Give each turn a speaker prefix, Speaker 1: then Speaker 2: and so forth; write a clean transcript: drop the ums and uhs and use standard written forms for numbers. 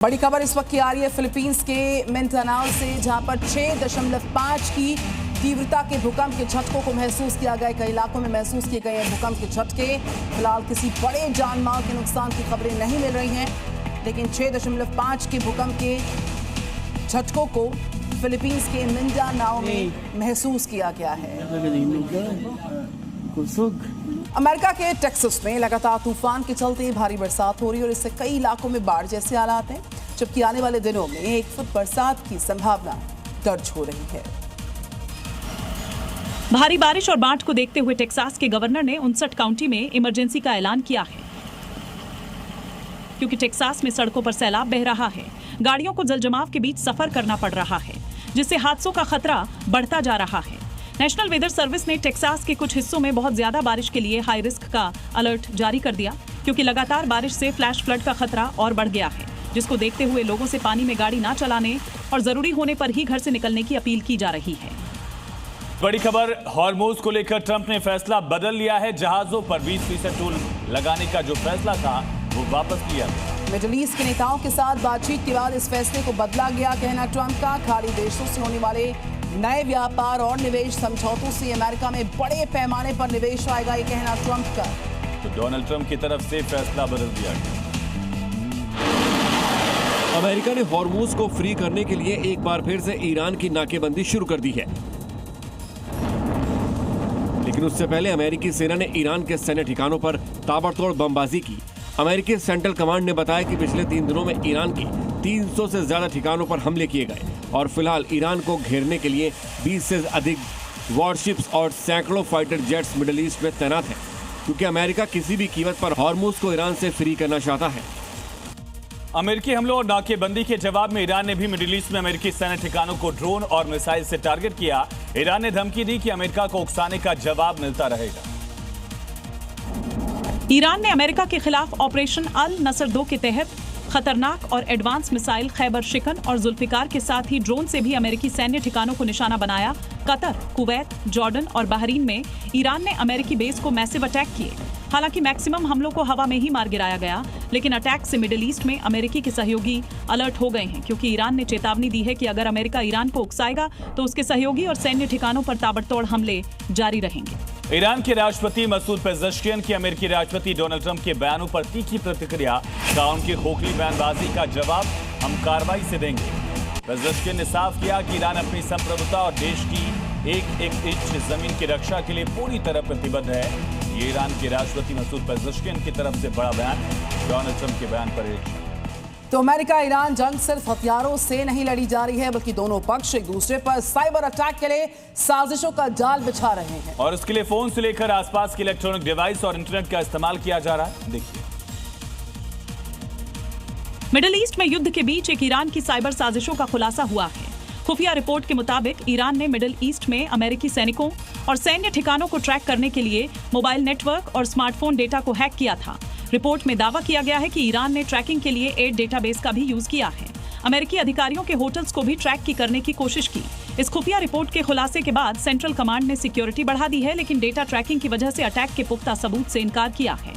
Speaker 1: बड़ी खबर इस वक्त की आ रही है फिलीपींस के मिंडानाओ से, जहां पर 6.5 की तीव्रता के भूकंप के झटकों को महसूस किया गया। कई इलाकों में महसूस किए गए हैं भूकंप के झटके। फिलहाल किसी बड़े जान माल के नुकसान की खबरें नहीं मिल रही हैं, लेकिन 6.5 के भूकंप के झटकों को फिलीपींस के मिंडानाओ में महसूस किया गया है। अमेरिका के टेक्सास में लगातार तूफान के चलते भारी बरसात हो रही है और इससे कई इलाकों में बाढ़ जैसे हालात हैं, जबकि आने वाले दिनों में 1 फुट बरसात की संभावना दर्ज हो रही है।
Speaker 2: भारी बारिश और बाढ़ को देखते हुए टेक्सास के गवर्नर ने 59 काउंटी में इमरजेंसी का ऐलान किया है, क्योंकि टेक्सास में सड़कों पर सैलाब बह रहा है। गाड़ियों को जलजमाव के बीच सफर करना पड़ रहा है, जिससे हादसों का खतरा बढ़ता जा रहा है। नेशनल वेदर सर्विस ने टेक्सास के कुछ हिस्सों में बहुत ज्यादा बारिश के लिए हाई रिस्क का अलर्ट जारी कर दिया, क्योंकि लगातार बारिश से फ्लैश फ्लड का खतरा और बढ़ गया है, जिसको देखते हुए लोगों से पानी में गाड़ी ना चलाने और जरूरी होने पर ही घर से निकलने की अपील की जा रही है।
Speaker 3: बड़ी खबर, हॉर्मुज को लेकर ट्रंप ने फैसला बदल लिया है। जहाजों पर 20% टोल लगाने का जो फैसला था वो वापस लिया गया।
Speaker 1: मिडिल ईस्ट के नेताओं के साथ बातचीत के बाद इस फैसले को बदला गया, कहना ट्रंप का। खाड़ी देशों से होने वाले नए व्यापार और निवेश समझौतों से अमेरिका में बड़े पैमाने पर निवेश आएगा, ये कहना ट्रंप का।
Speaker 3: तो डोनाल्ड ट्रंप की तरफ से फैसला बदल दिया गया।
Speaker 4: अमेरिका ने हॉर्मुज को फ्री करने के लिए एक बार फिर से ईरान की नाकेबंदी शुरू कर दी है, लेकिन उससे पहले अमेरिकी सेना ने ईरान के सैन्य ठिकानों पर ताबड़तोड़ बमबाजी की। अमेरिकी सेंट्रल कमांड ने बताया कि पिछले 3 दिनों में ईरान के 300 से ज्यादा ठिकानों पर हमले किए गए और फिलहाल ईरान को घेरने के लिए 20 से अधिक वॉरशिप्स और सैकड़ों फाइटर जेट्स मिडिल ईस्ट में तैनात हैं, क्योंकि अमेरिका किसी भी कीमत पर हॉर्मुज को ईरान से फ्री करना चाहता है।
Speaker 3: अमेरिकी हमलों और नाकेबंदी के जवाब में ईरान ने भी मिडिल ईस्ट में अमेरिकी सैन्य ठिकानों को ड्रोन और मिसाइल से टारगेट किया। ईरान ने धमकी दी कि अमेरिका को उकसाने का जवाब मिलता रहेगा।
Speaker 2: ईरान ने अमेरिका के खिलाफ ऑपरेशन अल नसर 2 के तहत खतरनाक और एडवांस मिसाइल खैबर शिकन और जुल्फिकार के साथ ही ड्रोन से भी अमेरिकी सैन्य ठिकानों को निशाना बनाया। कतर, कुवैत, जॉर्डन और बहरीन में ईरान ने अमेरिकी बेस को मैसिव अटैक किए। हालांकि मैक्सिमम हमलों को हवा में ही मार गिराया गया, लेकिन अटैक से मिडिल ईस्ट में अमेरिकी के सहयोगी अलर्ट हो गए हैं, क्योंकि ईरान ने चेतावनी दी है कि अगर अमेरिका ईरान को उकसाएगा तो उसके सहयोगी और सैन्य ठिकानों पर ताबड़तोड़ हमले जारी रहेंगे।
Speaker 3: ईरान के राष्ट्रपति मसूद पेज़ेश्कियान की अमेरिकी राष्ट्रपति डोनाल्ड ट्रंप के बयानों पर तीखी प्रतिक्रिया। कहा, उनकी खोखली बयानबाजी का जवाब हम कार्रवाई से देंगे। पेज़ेश्कियान ने साफ किया कि ईरान अपनी संप्रभुता और देश की एक इंच जमीन की रक्षा के लिए पूरी तरह प्रतिबद्ध है। ये ईरान के राष्ट्रपति मसूद पेज़ेश्कियान की तरफ से बड़ा बयान। डोनाल्ड ट्रंप के बयान पर
Speaker 1: तो अमेरिका ईरान जंग सिर्फ हथियारों से नहीं लड़ी जा रही है, बल्कि दोनों पक्ष एक दूसरे पर साइबर अटैक के लिए साजिशों का जाल बिछा रहे हैं,
Speaker 3: और उसके लिए फोन से लेकर आसपास के इलेक्ट्रॉनिक डिवाइस और इंटरनेट का इस्तेमाल किया जा रहा है। देखिए,
Speaker 2: मिडिल ईस्ट में युद्ध के बीच एक ईरान की साइबर साजिशों का खुलासा हुआ है। खुफिया रिपोर्ट के मुताबिक ईरान ने मिडिल ईस्ट में अमेरिकी सैनिकों और सैन्य ठिकानों को ट्रैक करने के लिए मोबाइल नेटवर्क और स्मार्टफोन डेटा को हैक किया था। रिपोर्ट में दावा किया गया है कि ईरान ने ट्रैकिंग के लिए एड डेटाबेस का भी यूज किया है। अमेरिकी अधिकारियों के होटल्स को भी ट्रैक करने की कोशिश की। इस खुफिया रिपोर्ट के खुलासे के बाद सेंट्रल कमांड ने सिक्योरिटी बढ़ा दी है, लेकिन डेटा ट्रैकिंग की वजह से अटैक के पुख्ता सबूत से इनकार किया है।